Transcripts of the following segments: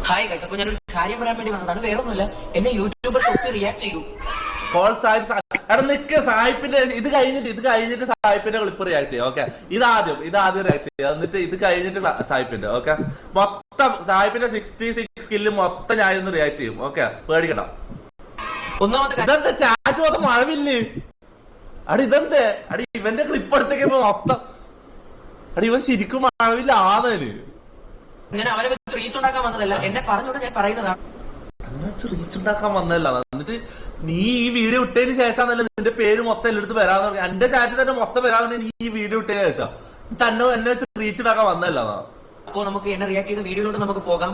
Hi guys, അപ്പൊ ഞാനൊരു കാര്യം പറയാൻ വേണ്ടി വന്നതാണ്. വേറൊന്നുമില്ല, എന്നെ യൂട്യൂബർ തൊട്ട് റിയാക്ട് ചെയ്തു. കോൾ സാഹിബ് എടാ നിക്ക് സാഹിബിന്റെ ഇത് കഴിഞ്ഞിട്ട് സാഹിബിന്റെ ക്ലിപ്പ് റിയാക്ട് ചെയ്യാം. ഓക്കെ, ഇതാദ്യം റിയാക്ട് ചെയ്യാം, എന്നിട്ട് ഇത് കഴിഞ്ഞിട്ട് സാഹിബിന്റെ. ഓക്കെ, മൊത്തം സാഹിബിന്റെ 66 സ്കില്ല് മൊത്തം ഞാൻ ഇന്ന് റിയാക്ട് ചെയ്യും. ഓക്കെ, പേടിക്കണ്ട. ഇതെന്താ ചാറ്റ് മൊത്തം മഴവില്ലേ അടി? ഇതെന്താ അടി? ഇവന്റെ ക്ലിപ്പ് എടുത്തേക്ക് മൊത്തം അടി ഇവൻ ശരിക്കും മഴവില്ല ആന്നേന്. ഞാൻ അവരെ വെച്ച് റീച്ച് ഉണ്ടാക്കാൻ വന്നതല്ല, എന്നെ പറഞ്ഞോണ്ട് ഞാൻ പറയുന്നതാണ്. റീച്ച് ഉണ്ടാക്കാൻ വന്നല്ല. എന്നിട്ട് നീ ഈ വീഡിയോ ഇട്ടതിന് ശേഷം നിന്റെ പേര് മൊത്തം എല്ലായിടത്ത് വരാന്ന് പറഞ്ഞു. എന്റെ ചാറ്റിൽ തന്നെ മൊത്തം വരാതെ നീ ഈ വീഡിയോ ഇട്ടതിന് ശേഷം തന്നെ എന്നെ വെച്ച് റീച്ച് ഉണ്ടാക്കാൻ വന്നല്ല. അപ്പൊ നമുക്ക് എന്നെ റിയാക്ട് ചെയ്ത വീഡിയോയിലോട്ട് നമുക്ക് പോകാം.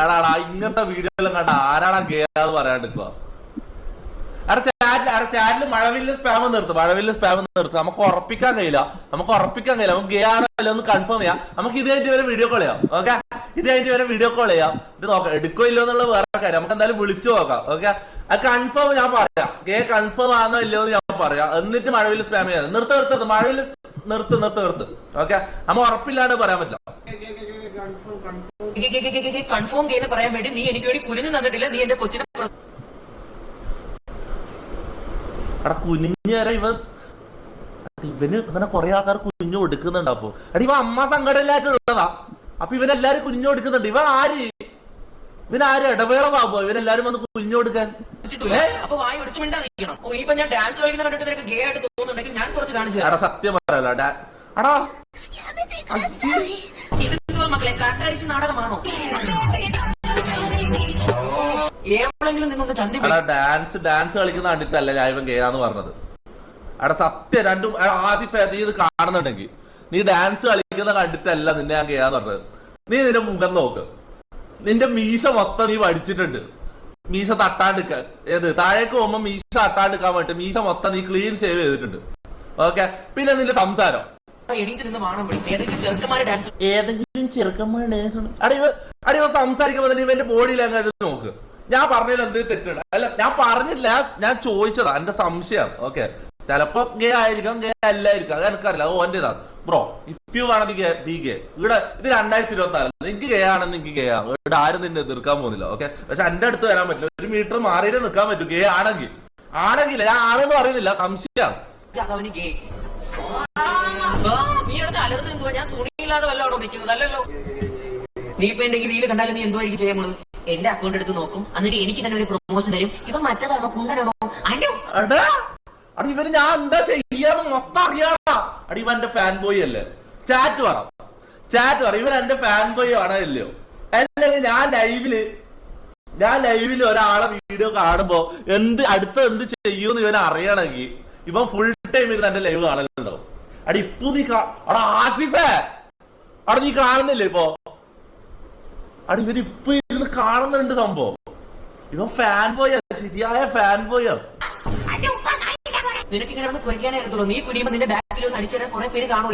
ആടാടാ ഇങ്ങനത്തെ വീഡിയോ എല്ലാം കണ്ട ആരാടാ ഗേന്ന് പറയാണ്ടിരിക്കുക. ചാറ്റില് മഴവില്ല സ്പാം നിർത്തും. നമുക്ക് ഉറപ്പിക്കാൻ കഴിയില്ല. നമുക്ക് ഗേ ആണല്ലോ ഒന്ന് കൺഫേം ചെയ്യാം. നമുക്ക് ഇത് കഴിഞ്ഞിട്ട് വരെ വീഡിയോ കോൾ ചെയ്യാം. ഓക്കെ, ഇത് നോക്കാം എടുക്കോ ഇല്ലോ എന്നുള്ള വേറെ കാര്യം. നമുക്ക് എന്തായാലും വിളിച്ചു നോക്കാം. ഓക്കെ, അത് കൺഫേം ഞാൻ പറയാം. ഗേ കൺഫേം ആണോ ഇല്ലോ എന്ന് ഞാൻ പറയാം. എന്നിട്ട് മഴവില്ല സ്പാം ചെയ്യാം. നിർത്ത് മഴവില്ല നിർത്ത്. ഓക്കെ, നമ്മൾ ഉറപ്പില്ലാണ്ട് പറയാൻ പറ്റില്ല. കൺഫേം ചെയ്ത് പറയാൻ വേണ്ടി നീ എനിക്ക് വേണ്ടി കുനിഞ്ഞു തന്നിട്ടില്ല. നീ എന്റെ കൊച്ചിനെ എടാ കുനിഞ്ഞു വരെ ഇവന് അങ്ങനെ കുറെ ആൾക്കാർ കുഞ്ഞു കൊടുക്കുന്നുണ്ട്. അപ്പൊ എടാ ഇവ അമ്മ സങ്കടമില്ലായിട്ടുള്ളതാ. അപ്പൊ ഇവനെല്ലാരും കുഞ്ഞു കൊടുക്കുന്നുണ്ട്. ഇവനാര് ഇടവേള ബാബു? ഇവനെല്ലാരും വന്ന് കുഞ്ഞു കൊടുക്കാൻ. അപ്പൊ വായി ഒടിച്ചു മിണ്ടാതിരിക്കണം. ഇപ്പൊ ഞാൻ ഡാൻസ് കളിക്കുന്ന കണ്ടിട്ട് നിനക്ക് ഗേ ആയിട്ട് തോന്നുന്നുണ്ടെങ്കിൽ ഞാൻ കുറച്ച് കാണിച്ചു. എടാ സത്യം പറയല്ലോ എടാ ഇതെന്തുവാ മക്കളെ, കാക്കാരിച്ച് നാടകമാണോ? ഡാൻസ് കളിക്കുന്ന കണ്ടിട്ടല്ല ഞാൻ ഇവൻ ഗേയാന്ന് പറഞ്ഞത്. അവിടെ സത്യം രണ്ടും ആസിഫ് നീ ഇത് കാണുന്നുണ്ടെങ്കിൽ നീ ഡാൻസ് കളിക്കുന്ന കണ്ടിട്ടല്ല നിന്നെ ഞാൻ ഗേയാന്ന് പറഞ്ഞത്. നീ നിന്റെ മുഖം നോക്ക്. നിന്റെ മീശ മൊത്തം നീ പഠിച്ചിട്ടുണ്ട്. മീശ തട്ടാണ്ടിക്കാൻ താഴേക്ക് പോകുമ്പോ മീശ തട്ടാണ്ടിക്കാൻ വേണ്ടി മീശ മൊത്തം നീ ക്ലീൻ ഷേവ് ചെയ്തിട്ടുണ്ട്. ഓക്കെ, പിന്നെ നിന്റെ സംസാരം ഏതെങ്കിലും ചെറുക്കന്മാർ ഡാൻസ് അടിവ സംസാരിക്കുമ്പോ തന്നെ ഇവന്റെ ബോഡി ലാംഗ്വേജ് നോക്ക്. ഞാൻ പറഞ്ഞതിൽ എന്ത് തെറ്റുണ്ട്? അല്ല ഞാൻ പറഞ്ഞില്ല, ഞാൻ ചോദിച്ചതാ. എന്റെ സംശയം. ഓക്കെ, ചിലപ്പോ ഗേ ആയിരിക്കാം, ഗേ അല്ലായിരിക്കാം, അത് എനിക്കറിയില്ല. അത് ഓന്റേതാണ്. Bro, if you want be gay ഇവിടെ ഇത് 2024 നിനക്ക് ഗേ ആണെന്ന് എനിക്ക് ഗേ ആണ്. ഇവിടെ ആരും നിന്നെ എതിർക്കാൻ പോകുന്നില്ല. ഓക്കെ, പക്ഷെ എന്റെ അടുത്ത് വരാൻ പറ്റില്ല. 1 മീറ്റർ മാറിയിട്ട് നിൽക്കാൻ പറ്റും. ഗേ ആണെങ്കിൽ ഞാൻ ആണെന്ന് പറയുന്നില്ല, സംശയം. നീ എടുത്ത് അലർന്ന് എന്തുവാ? ഞാൻ തുണിയില്ലാതെ വല്ലതാണോ നിൽക്കുന്നത്? അല്ലല്ലോ. നീ ഇപ്പൊ എന്റെ ഈ റീല് കണ്ടാലും നീ എന്തുവായിരിക്കും ചെയ്യാൻ പോകുന്നത്? എന്റെ അക്കൗണ്ട് എടുത്ത് നോക്കും, എന്നിട്ട് എനിക്ക് തന്നെ ഒരു പ്രൊമോഷൻ തരും. ഇവ മറ്റേതാണോ കുണ്ടനാണോ? ഇവന് ഞാൻ എന്താ ചെയ്യാന്ന് മൊത്തം അറിയാടാ. ഇവ എന്റെ ഫാൻ ബോയ് അല്ലേ? ചാറ്റ് പറ ഇവൻ എന്റെ ഫാൻ ബോയ് ആണോ ഇല്ലയോ? അല്ലെങ്കിൽ ഞാൻ ലൈവില് ഒരാളെ വീഡിയോ കാണുമ്പോ അടുത്ത എന്ത് ചെയ്യൂന്ന് ഇവനെ അറിയണമെങ്കിൽ ഇവൻ ഫുൾ ടൈം ഇരുന്ന് എന്റെ ലൈവ് കാണലുണ്ടാവും. ഇപ്പൊ നീ ആസിഫേ നീ കാണുന്നില്ലേ ഇപ്പൊ? ഇവരിപ്പൊ ഇരുന്ന് കാണുന്നുണ്ട് സംഭവം. ഇവൻ ഫാൻ ബോയാ, ശരിയായ ഫാൻ ബോയാ. നിനക്ക് ഇങ്ങനെ ഒന്ന് കുറിക്കാനായിരുന്നുള്ളൂ. നീ കുനിയുമ്പോ നിന്റെ ബാക്കിൽ ഒന്ന് അടിച്ചു തരാൻ കുറെ പേര് കാണും.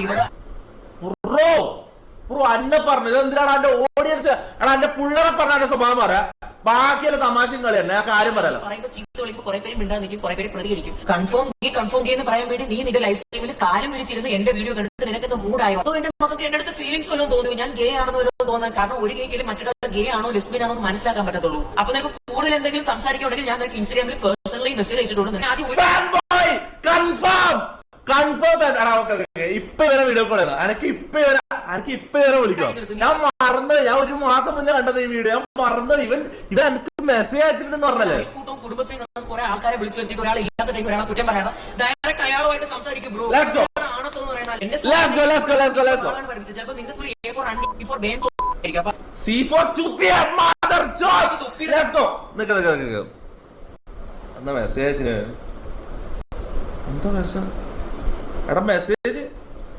ബ്രോ അന്നെ പറഞ്ഞു എന്തിനാണ് എന്റെ ഓഡിയൻസ് എന്റെ പിള്ളേരെ പറഞ്ഞ എന്റെ സ്വഭാവം പറയാ. ബാക്കിയുള്ള തമാശയും കളി തന്നെ, ഞാൻ കാര്യം പറയാലോ. ചീത്ത വിളിക്കുമ്പോൾ കുറെ പേര് മിണ്ടാൻ നിൽക്കും, കുറെ പേര് പ്രതികരിക്കും. കൺഫേം എന്ന് പറയാൻ വേണ്ടി നീ നിന്റെ ലൈഫ് സ്റ്റൈമിൽ കാലം വിരിച്ചിരുന്ന് എന്റെ വീഡിയോ കണ്ടിട്ട് നിനക്ക് മൂടായോ? അതോ എന്റെ മക്കൾക്ക് എന്റെ അടുത്ത് ഫീലിംഗ്സ് വല്ലതും തോന്നി ഞാൻ ഗേ ആണെന്ന് വല്ലതും തോന്നാൻ? കാരണം ഒരു കേക്കിലും മറ്റൊരാൾ ഗേ ആണോ ലെസ്ബിയൻ ആണോ എന്ന് മനസ്സിലാക്കാൻ പറ്റത്തുള്ളൂ. അപ്പൊ നിനക്ക് കൂടുതൽ എന്തെങ്കിലും സംസാരിക്കുകയാണെങ്കിൽ ഞാൻ നിനക്ക് ഇൻസ്റ്റാഗ്രാമിൽ പേഴ്സണലി മെസ്സേജ് അയച്ചിട്ടുണ്ട്. ഇപ്പൊ ഇവരെ വീഡിയോ കോൾ ചെയ്യണം. എനിക്ക് ഇപ്പൊ ഇവരെ വിളിക്കാം. ഞാൻ മറന്നത്, ഞാൻ 1 മാസം മുന്നേ കണ്ടത് ഈ വീഡിയോ. ഞാൻ മറന്നത്. ഇവൻ എനിക്ക് മെസ്സേജ് അയച്ചിട്ടുണ്ടെന്ന് പറഞ്ഞല്ലേ? കുടുംബശ്രീ കുറെ ആൾക്കാരെ വിളിച്ചു വരുത്തിയിട്ട് ഒരാൾ ഇല്ലാത്ത ടൈം ഒരാളെ കുറ്റം പറയാതെ ഡയറക്റ്റ് അയാളുമായിട്ട് സംസാരിക്കും. ബ്രോ എന്താ മെസ്സേജ്? എടാ മെസ്സേജ്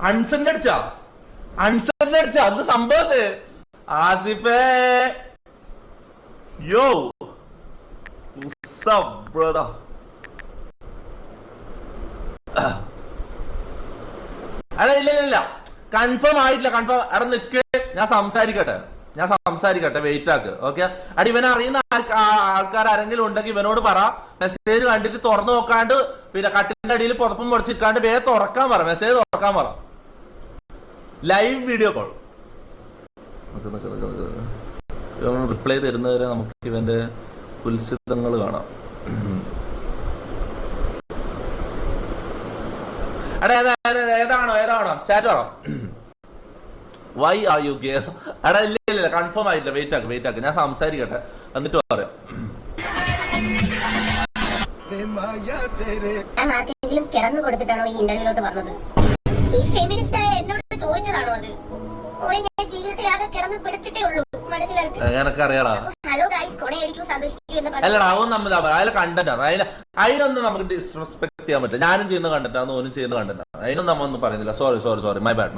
അൺസെൻഡ് അടിച്ചാ എന്ത് സംഭവത്ത്? ആസിഫേ യോ ബ്രദർ അല്ല ഇല്ല കൺഫേം ആയിട്ടില്ല. എടാ നിക്ക്, ഞാൻ സംസാരിക്കട്ടെ വെയിറ്റ് ആക്ക്. ഓക്കെ, ഇവനെ അറിയുന്ന ആൾക്കാർ ആരെങ്കിലും ഉണ്ടെങ്കിൽ ഇവനോട് പറ. മെസ്സേജ് കണ്ടിട്ട് തുറന്നു നോക്കാണ്ട് പിന്നെ കട്ടിന്റെ അടിയിൽ പുറപ്പും മുടച്ചിക്കാണ്ട് വേഗം തുറക്കാൻ പറ. മെസ്സേജ് തുറക്കാൻ പറ. Live video call. റിപ്ലൈ തരുന്നവരെ നമുക്ക് ഇവന്റെ കുൽസിതങ്ങൾ കാണാം. ഏതാണോ ചാറ്റോ? വൈ ആർ യു ഗേ? എടാ ഇല്ല കൺഫേം ആയിട്ടില്ല. വെയിറ്റ് ആക്ക് ഞാൻ സംസാരിക്കട്ടെ എന്നിട്ട് പറയാം. കിടന്നു കൊടുത്തിട്ടാണോ ഈ ഇന്റർവ്യൂലോട്ട് വന്നത്? ഈ ഫെമിനിസ്റ്റായ എന്നോട് ചോദിച്ചതാണോ അത്? ഞാൻ ജീവിതത്തിൽ ആകെ കിടന്നു പെടുത്തിട്ടേ ഉള്ളൂ, മനസ്സിലാക്കി. അറിയാടാ. ഹലോ ഗൈസ്, കൊണയടിക്കൂ സന്തോഷിക്കൂ എന്ന് അല്ലടാ, അവൻ നമ്മൾ അതിലെ കണ്ടന്റ് ആണ്. അതിനൊന്നും നമുക്ക് ഡിസ്റെസ്പെക്ട് ചെയ്യാൻ പറ്റില്ല. ഞാനും ചെയ്യുന്ന കണ്ടന്റ് ആണ്, ഓനും ചെയ്യുന്ന കണ്ടന്റ് ആണ്. അതിനൊന്നും നമ്മ ഒന്നും പറയുന്നില്ല. Sorry my bad.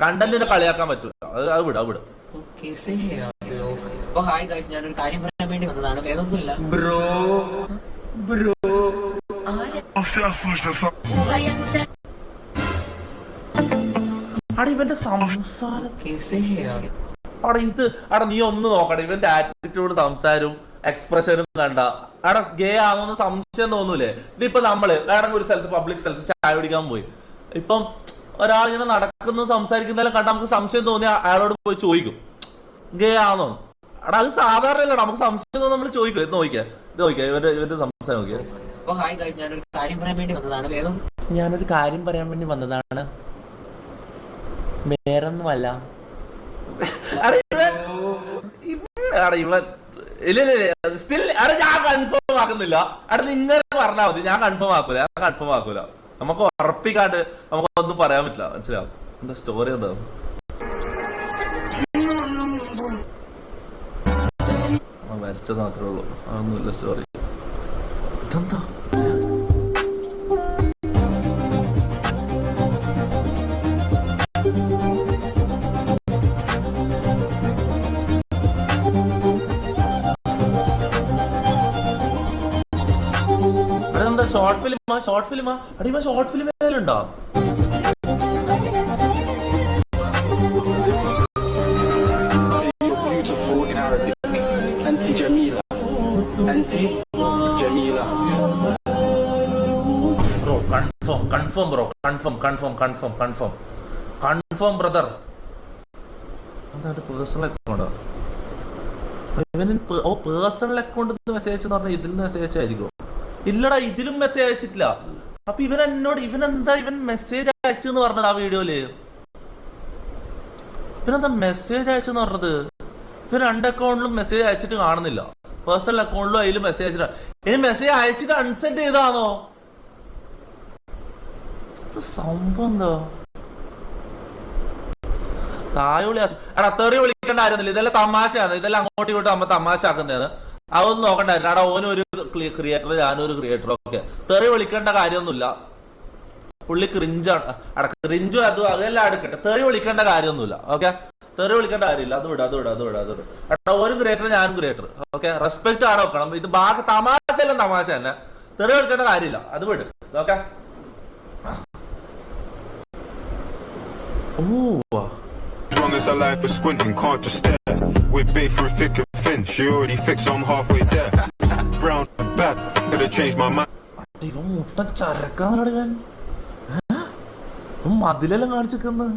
കണ്ടന്റിനെ കളിയാക്കാൻ പറ്റൂല. അത് വിട്. ഹായ് ഗൈസ്, ഞാനൊരു കാര്യം പറയാൻ വേണ്ടി വന്നതാണ്, വേറൊന്നുമില്ല. ബ്രോ ഇവന്റെ സംസാരം നീ ഒന്ന് നോക്കട്ടെ. ഇവന്റെ ആറ്റിറ്റ്യൂഡ്, സംസാരവും എക്സ്പ്രഷനും കണ്ട ഗേ ആണോന്ന് സംശയം തോന്നൂലേ? ഇതിപ്പോ നമ്മള് വേണമെങ്കിൽ ഒരു സ്ഥലത്ത് പബ്ലിക് സ്ഥലത്ത് ചായ കുടിക്കാൻ പോയി, ഇപ്പം ഒരാളിങ്ങനെ നടക്കുന്നു സംസാരിക്കുന്നതെല്ലാം കണ്ട നമുക്ക് സംശയം തോന്നി അയാളോട് പോയി ചോദിക്കും ഗേ ആണോ. അത് സാധാരണ അല്ലടാ, നമുക്ക് സംശയം തോന്നുന്നു നമ്മൾ ചോദിക്കും. ഇത് നോക്കിയാ ഇവന്റെ സംശയം നോക്കിയാ. ഹായ് ഗൈസ്, ഞാനൊരു കാര്യം പറയാൻ വേണ്ടി വന്നതാണ്, വേറൊന്നുമല്ല. ഇവൻ ഞാൻ കൺഫേം ആക്കുന്നില്ല. നിങ്ങൾ പറഞ്ഞാൽ മതി, ഞാൻ കൺഫേം ആക്കൂല. നമുക്ക് ഉറപ്പിക്കാണ്ട് നമുക്കൊന്നും പറയാൻ പറ്റില്ല. മനസ്സിലാവും എന്താ സ്റ്റോറി? എന്താ വരച്ചത് മാത്രമേ ഉള്ളൂ, അതൊന്നുമില്ല സ്റ്റോറി. ഇതെന്താ ഷോർട്ട് ഫിലിമാ? അടിമ ഷോർട്ട് ഫിലിം ഏതായാലുണ്ടോ? Confirm brother. എന്താ പേഴ്സണൽ അക്കൗണ്ടോ? പേഴ്സണൽ അക്കൗണ്ട് മെസ്സേജ് എന്ന് പറഞ്ഞാൽ ഇതിൽ നിന്ന് മെസ്സേജ് ആയിരിക്കും. ഇല്ലടാ, ഇതിലും മെസ്സേജ് അയച്ചിട്ടില്ല. അപ്പൊ ഇവൻ മെസ്സേജ് അയച്ചെന്ന് പറഞ്ഞത് ആ വീഡിയോയില്. ഇവനെന്താ മെസ്സേജ് അയച്ചെന്ന് പറഞ്ഞത്? ഇവൻ 2 അക്കൗണ്ടിലും മെസ്സേജ് അയച്ചിട്ട് കാണുന്നില്ല. പേഴ്സണൽ അക്കൗണ്ടിലും അതിലും മെസ്സേജ് അയച്ചിട്ട്, ഇനി മെസ്സേജ് അയച്ചിട്ട് അൺസെൻഡ് ചെയ്താണോ? സംഭവം എന്താ? തായോളി തെറി വിളിക്കേണ്ട ആയിരുന്നില്ല. ഇതെല്ലാം തമാശയാണ്. ഇതെല്ലാം അങ്ങോട്ടും ഇങ്ങോട്ടും നമ്മ തമാശ ആക്കുന്നതാണ്. അതൊന്നും നോക്കണ്ടായിരുന്നു. അവിടെ ഓനൊരു ക്രിയേറ്റർ, ഞാനൊരു ക്രിയേറ്റർ. ഓക്കെ, തെറി വിളിക്കേണ്ട കാര്യമൊന്നുമില്ല. പുള്ളി ക്രിഞ്ചാണ്. ക്രിഞ്ചും അതെല്ലാം എടുക്കട്ടെ. തെറി വിളിക്കേണ്ട കാര്യമൊന്നുമില്ല. ഓക്കെ, തെറി വിളിക്കേണ്ട കാര്യമില്ല. അത് വിട്. ഒരു ക്രിയേറ്റർ, ഞാനും ക്രിയേറ്റർ. ഓക്കെ, റെസ്പെക്ട് ആണ് വെക്കണം. ഇത് ബാക്കി തമാശയെല്ലാം തമാശ തന്നെ. തെറി വിളിക്കേണ്ട കാര്യമില്ല. അത് വിട്. Okay. Long as her life is squinting, can't just stare. We're bathed through thick and thin. She already fixed, I'm halfway there. Brown and bad, gotta change my mind. ഇവൻ മുട്ട ചരക്കാന്നോട് ഇവൻ മതിലെല്ലാം കാണിച്ചിരിക്കുന്നു.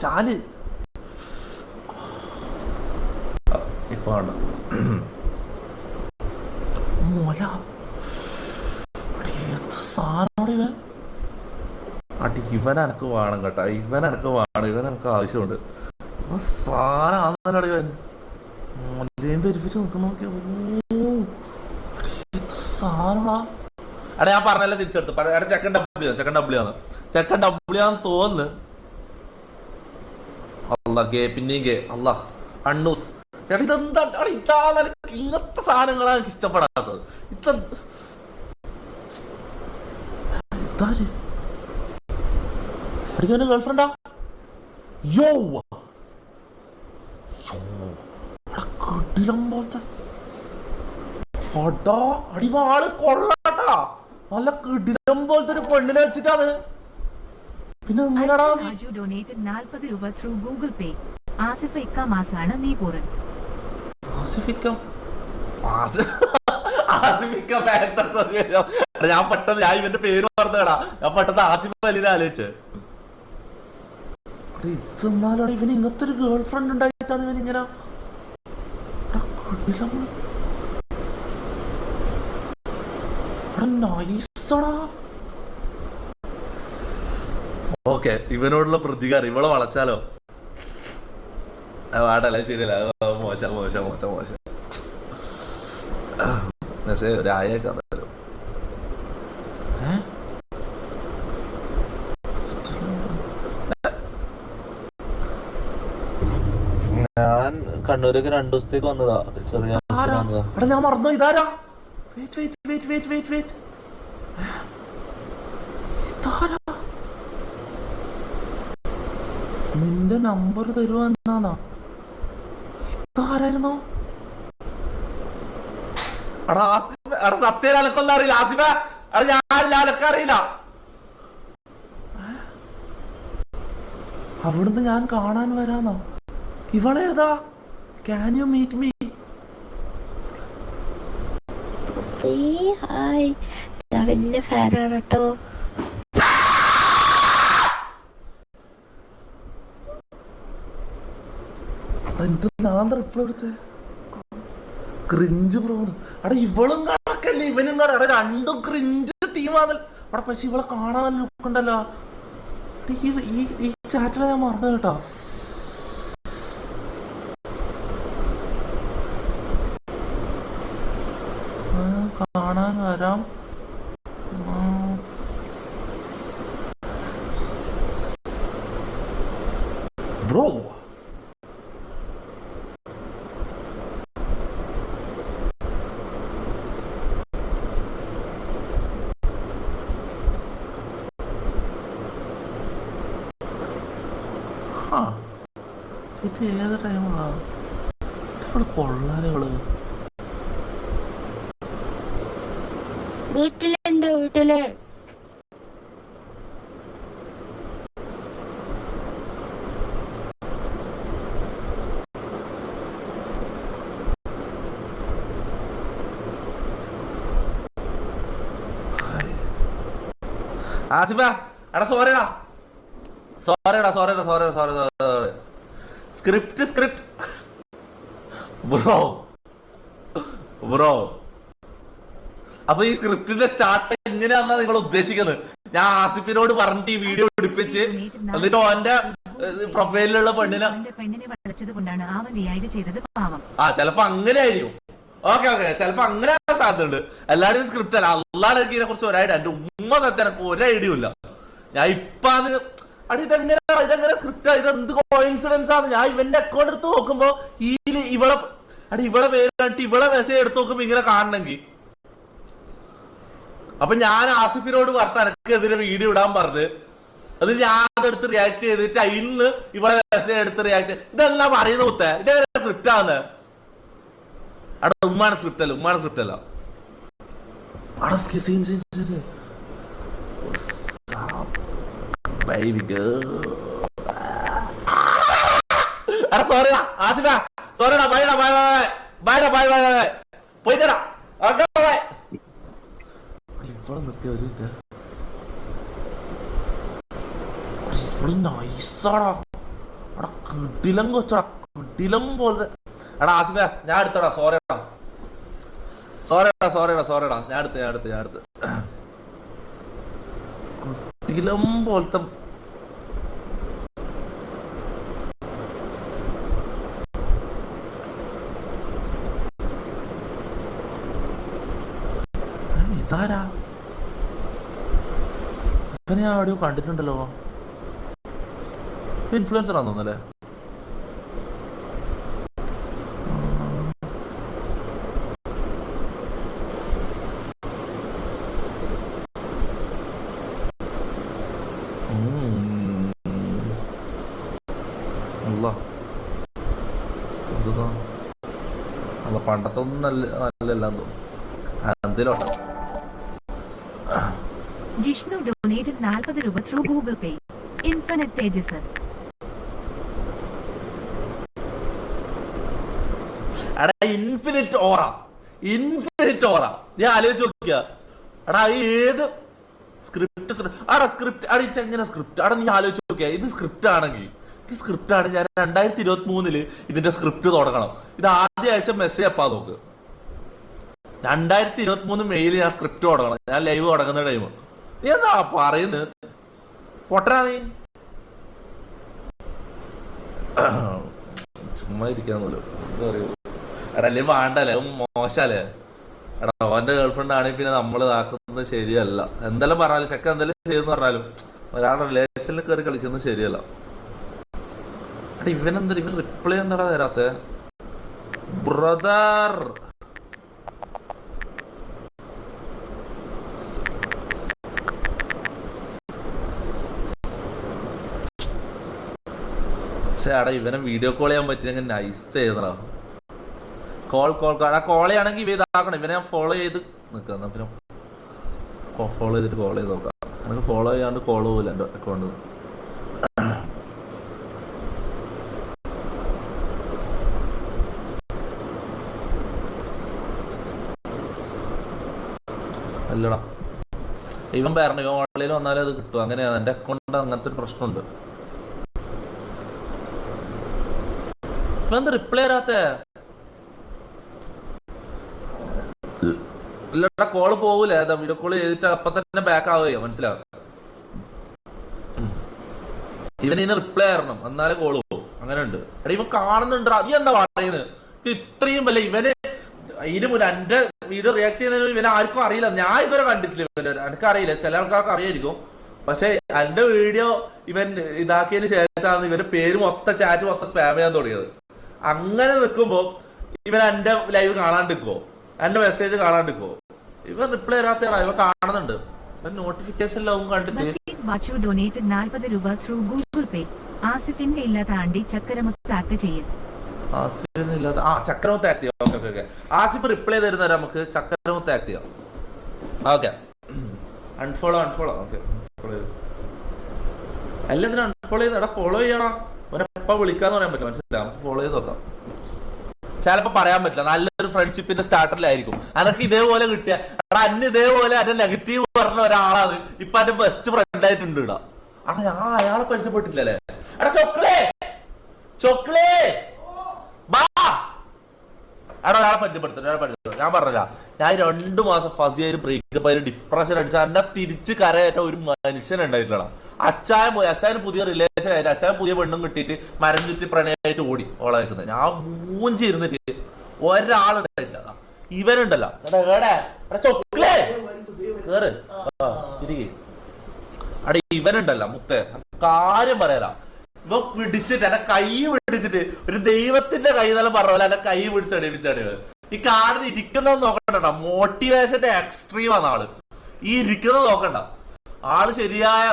ചാല് ഇപ്പൊ മോല സാധനോട് ഇവൻ ഇവൻ എനക്ക് വേണം കേട്ടാ. ഇവൻ എനക്ക് ആവശ്യമുണ്ട്. സാധനം ഇവൻ മൊല്ലേം പെരുപ്പിച്ച് നിൽക്കുന്ന നോക്കിയാ സാധനമാ. ഞാൻ പറഞ്ഞല്ലേ തിരിച്ചെടുത്തു. ചെക്കൻ ഡബ്ല്യൂ ആണെന്ന് തോന്നുന്നു. പിന്നെയും ഗേ അല്ലാ കണ്ണൂസ്. ഇതെന്താ ഇങ്ങനത്തെ സാധനങ്ങളാണ് എനിക്ക് ഇഷ്ടപ്പെടാത്തത്. ഇതാര് ഗേൾഫ്രണ്ടാ? കിടിലം പോലത്തെ അടിവാള് കൊള്ളാട്ടാ. നല്ല കിടിലം പോലത്തെ ഒരു പെണ്ണിനെ വെച്ചിട്ടാണ്. പിന്നെ എങ്ങനെയാടാ ഞാൻ പെട്ടെന്ന് ഇവന്റെ പേര് പറഞ്ഞടാ. ഞാൻ പെട്ടെന്ന് ആസിഫ് അലിനെ ആലോചിച്ച്. ഇതെന്നാലും ഇവന് ഇങ്ങനത്തെ ഒരു ഗേൾ ഫ്രണ്ട് ഉണ്ടായിട്ടാണ് ഇവൻ ഇങ്ങനെ ഓക്കെ. ഇവനോടുള്ള പ്രതികാരം ഇവളെ വളച്ചാലോ? പാടല്ല, ശരിയല്ല, മോശം മോശം മോശം മോശം. ഒരായേക്കാം. ഞാൻ കണ്ണൂരൊക്കെ 2 ദിവസത്തേക്ക് വന്നതാ. ചെറിയ ഞാൻ മറന്നോ. ഇതാരാ? നിന്റെ നമ്പർ തരുവാ എന്നാ? ഇതാരായിരുന്നോ? സത്യം അനക്കൊന്നും അറിയില്ല ആസിഫ. ഞാനൊക്കെ അറിയില്ല. അവിടുന്ന് ഞാൻ കാണാൻ വരാന്നോ? ഇവളേതാ? Can you meet me? Hi, വലിയ ഫാനാണ് കേട്ടോ. Cringe bro. അവിടെ ഇവളും കണക്കല്ലേ ഇവനും കാണാം. രണ്ടും ക്രിഞ്ച് ടീമാണ്. അവിടെ പക്ഷെ ഇവളെ കാണാൻ നല്ല ലുക്ക് ഉണ്ടല്ലോ. ഈ ചാറ്റില ഞാൻ മറന്നു കേട്ടോ. കാണാൻ വരാം ബ്രോ. ഇത് ഏത് ടൈമുള്ള കൊള്ളാലുകള്? വീട്ടിലുണ്ട്, വീട്ടില്. ആസിഫ എടാ സോറിടാ സോറിടാ സോറിടാ sorry sorry sorry. Script bro bro. അപ്പൊ ഈ സ്ക്രിപ്റ്റിന്റെ സ്റ്റാർട്ട് എങ്ങനെയാണെന്നാ നിങ്ങൾ ഉദ്ദേശിക്കുന്നത്? ഞാൻ ആസിഫിനോട് പറഞ്ഞിട്ട് ഈ വീഡിയോ എടുപ്പിച്ച് എന്നിട്ട് ഓന്റെ പ്രൊഫൈലിലുള്ള പെണ്ണിനെ ചിലപ്പോ അങ്ങനെ ആയിരിക്കും. ഓക്കെ ഓക്കെ, ചിലപ്പോ അങ്ങനെ സാധ്യതയുണ്ട്. എല്ലാവരും സ്ക്രിപ്റ്റ് അല്ല. അള്ളാഹ് ഇതിനെ കുറിച്ച് ഒരു ഐഡിയ, എന്റെ ഉമ്മ സത്യനക്ക് ഒരു ഐഡിയ ഇല്ല. ഞാൻ ഇപ്പൊ അത് ഇതെങ്ങനെ സ്ക്രിപ്റ്റ്, ഇതെന്ത് കോയിൻസിഡൻസ് ആണ്? ഞാൻ ഇവന്റെ അക്കൗണ്ട് എടുത്ത് നോക്കുമ്പോ ഇവളെ പേര് കണ്ടിട്ട് ഇവളെ മെസ്സേജ് എടുത്ത് നോക്കുമ്പോ ഇങ്ങനെ കാണണമെങ്കിൽ, അപ്പൊ ഞാൻ ആസിഫിനോട് പറഞ്ഞ എനക്കെതിരെ വീഡിയോ ഇടാൻ പറഞ്ഞ് അത് ഞാൻ അതെടുത്ത് റിയാക്ട് ചെയ്തിട്ട് അതിന്ന് ഇവിടെ മെസ്സേജ് എടുത്ത് റിയാക്ട്. ഇതെല്ലാം പറയുന്ന കുത്തേ ഇതേ സ്ക്രിപ്റ്റ് ആണ്. അവിടെ ഉമ്മാണ് സ്ക്രിപ്റ്റ് അല്ല, ഉമ്മാണ് സ്ക്രിപ്റ്റ് അല്ല. സോറിടാ ആസിഫ, സോറിടാ. ബൈഡാ ബൈ ബൈ ബൈഡാ ബൈ ബൈ ബൈ പോയിട്ടാ. ഇവിടെ നിൽക്കിയ ഒരു നൈസാടാ. അവിടെ കിടിലം കൊച്ചടാ, കിടിലം പോലത്തെ. എടാ ആസിഫ ഞാൻ എടുത്തടാ. സോറിടാ സോറിടാ സോറിടാ സോറിടാ. ഞാൻ എടുത്ത് കിടിലം പോലത്തെ. ഇതാരാ? ഇപ്പനെ ഞാൻ എവിടെയോ കണ്ടിട്ടുണ്ടല്ലോ. ഇൻഫ്ലുവൻസർ ആണെന്ന് തോന്നുന്നല്ലേ? അല്ല പണ്ടത്തെ ഒന്നും നല്ലെല്ലാം തോന്നും. എന്തിലോട്ടെ ജിഷ്ണു ഡൊനേറ്റഡ് 40 രൂപ ത്രൂ ഗൂഗിൾ പേ. ഇൻഫിനിറ്റ് തേജസ്. എടാ ഇൻഫിനിറ്റ് ഓറ ഞാൻ ആലോചിച്ച് നോക്കിയ. എടാ ഏത് സ്ക്രിപ്റ്റ് ഇത് എങ്ങനെ സ്ക്രിപ്റ്റ്? അവിടെ നീ ആലോചിച്ച് നോക്കിയ ഇത് സ്ക്രിപ്റ്റ് ആണെങ്കിൽ കറക്റ്റ് സ്ക്രിപ്റ്റാണ്. ഞാൻ 2023 ഇതിന്റെ സ്ക്രിപ്റ്റ് തുടങ്ങണം. ഇത് ആദ്യ ആഴ്ച മെസ്സേജ് അപ്പാ നോക്ക്. 2023 മെയിൽ ഞാൻ സ്ക്രിപ്റ്റ് തുടങ്ങണം. ഞാൻ ലൈവ് തുടങ്ങുന്ന ടൈം. നീ എന്താ പറയുന്നത്? പൊട്ടനാ നീ? ചുമ്മാ ഇരിക്കാന്നല്ലോ അറിയൂ. എടാ അല്ലേ വേണ്ടല്ലേ, മോശല്ലേ? എടാ അവന്റെ ഗേൾഫ്രണ്ട് ആണെങ്കിൽ പിന്നെ നമ്മൾ ഇതാക്കുന്നത് ശരിയല്ല. എന്തെല്ലാം പറഞ്ഞാലും ചെക്ക എന്തെല്ലാം ചെയ്യുന്ന പറഞ്ഞാലും ഒരാളുടെ റിലേഷനിൽ കയറി കളിക്കുന്നത് ശരിയല്ല. എടാ ഇവൻ റിപ്ലൈ എന്താടാ തരാത്ത ബ്രദർ? പക്ഷെ എടാ ഇവനെ വീഡിയോ കോൾ ചെയ്യാൻ പറ്റിയെങ്കിൽ നൈസ് ചെയ്യുന്നടാ. കോൾ ചെയ്യാണെങ്കിൽ ഇവ ഇതാക്കണം. ഇവനെ ഞാൻ ഫോളോ ചെയ്ത് നിൽക്കുക. എന്നാ പിന്നെ ഫോളോ ചെയ്തിട്ട് കോൾ ചെയ്ത് നോക്കാം. എനിക്ക് ഫോളോ ചെയ്യാണ്ട് കോൾ പോകില്ല എൻ്റെ അക്കൗണ്ടിൽ. അല്ലടാ ഇവൻ പറഞ്ഞു ഇവൻ ഓൺലൈനിൽ വന്നാലേ അത് കിട്ടും. അങ്ങനെയാണ് എൻ്റെ അക്കൗണ്ട്. അങ്ങനത്തെ ഒരു പ്രശ്നമുണ്ട്. ഇവൻ എന്താ റിപ്ലൈ തരാത്ത? ഇല്ലടാ കോള് പോകൂലേ. വീഡിയോ കോൾ ചെയ്തിട്ട് അപ്പൊ തന്നെ ബാക്ക് ആവുകയോ, മനസ്സിലാവും. ഇവന് റിപ്ലൈ തരണം എന്നാലേ കോള് പോകും. അങ്ങനെ ഉണ്ട്. എടാ ഇവൻ കാണുന്നുണ്ട്. നീ എന്താ പറയുന്നത്? ഇത്രയും വല്ല ഇവന് ഇതിന് മുന്നേ എന്റെ വീഡിയോ റിയാക്ട് ചെയ്യുന്നതിന് ഇവനെ ആർക്കും അറിയില്ല. ഞാൻ ഇതുവരെ കണ്ടിട്ടില്ല. ഇവന് എനിക്കറിയില്ല, ചില ആൾക്കാർക്ക് അറിയായിരിക്കും. പക്ഷെ എന്റെ വീഡിയോ ഇവൻ ഇതാക്കിയതിന് ശേഷമാണ് ഇവന്റെ പേര് മൊത്തം ചാറ്റ് മൊത്തം സ്പാം ചെയ്യാൻ തുടങ്ങിയത്. അങ്ങനെ നിൽക്കുമ്പോ ഇവൻ എന്റെ ലൈവ് കാണാണ്ടിരിക്കോ, എന്റെ മെസ്സേജ് കാണാണ്ടിരിക്കോ? ഇവൻ റിപ്ലൈ തരാത്ത ഇവ കാണുന്നുണ്ട്. നോട്ടിഫിക്കേഷൻ ലവും കണ്ടിട്ട്. ബാച്ചു ഡൊനേറ്റഡ് 40 രൂപ ത്രൂ ഗൂഗിൾ പേ. ആസിഫിന്റെ ഇല്ലാത്ത ആണ്ടി ചക്കരമുത്ത് ആക്ട് ചെയ്യും. ആസിഫിന് ഇല്ലാത്ത ചക്കരമുത്ത് ആക്ട് ചെയ്യാം. ഓക്കെ ആസിഫ് റിപ്ലൈ തരുന്നവരെ നമുക്ക് ചക്കരമുത്ത് ആക്ട് ചെയ്യാം. ഓക്കെ അൺഫോളോ ഓക്കെ എല്ലാത്തിനും അൺഫോളോ ചെയ്ത്. എടാ ഫോളോ ചെയ്യണം. എപ്പ വിളിക്കാന്ന് പറയാൻ പറ്റില്ല, മനസ്സിലായി. നമുക്ക് ഫോളോ ചെയ്ത് നോക്കാം. ചിലപ്പോ പറയാൻ പറ്റില്ല. നല്ലൊരു ഫ്രണ്ട്ഷിപ്പിന്റെ സ്റ്റാർട്ടറിലായിരിക്കും. അനക്ക് ഇതേപോലെ കിട്ടിയ എടാ അന്ന് ഇതേപോലെ അന്റെ നെഗറ്റീവ് പറഞ്ഞ ഒരാളാണ് ഇപ്പൊ എന്റെ ബെസ്റ്റ് ഫ്രണ്ട് ആയിട്ടുണ്ട് ഇടാ. അടാ ഞാൻ അയാളെ പരിചയപ്പെട്ടില്ലല്ലേ? എടാ ചോക്ലേ ബാ. എടാ ഒരാളെ പരിചയപ്പെടുത്തും. ഞാൻ പറഞ്ഞില്ല, ഞാൻ 2 മാസം ഫസിയായി ബ്രേക്കപ്പ് ആയി ഡിപ്രഷൻ അടിച്ച എന്നെ തിരിച്ച് കരയേറ്റ ഒരു മനുഷ്യൻ ഉണ്ടായിട്ടില്ലടാ. അച്ചായന് പുതിയ റിലേഷൻ ആയിട്ട് അച്ചായൻ പുതിയ പെണ്ണും കിട്ടിയിട്ട് മരം ചുറ്റി പ്രണയമായിട്ട് ഓടി ഓളാക്കുന്നത്. ഞാൻ മൂഞ്ചി ഇരുന്നിട്ട് ഒരാളുണ്ടായിട്ടില്ല. ഇവനുണ്ടല്ലോ ചോക്ലേ കേറ് അടെ ഇവനുണ്ടല്ലോ മുത്തേ, കാര്യം പറയാല. ഇവ പിടിച്ചിട്ട് എന്റെ കൈ പിടിച്ചിട്ട് ഒരു ദൈവത്തിന്റെ കൈ എന്നെല്ലാം പറഞ്ഞ പോലെ എന്റെ കൈ പിടിച്ചടിപ്പിച്ചാണ്. ഈ കാണുന്ന ഇരിക്കുന്നത് നോക്കണ്ട. മോട്ടിവേഷന്റെ എക്സ്ട്രീം ആണ് ആള്. ഈ ഇരിക്കുന്നത് നോക്കണ്ട. ആള് ശരിയായ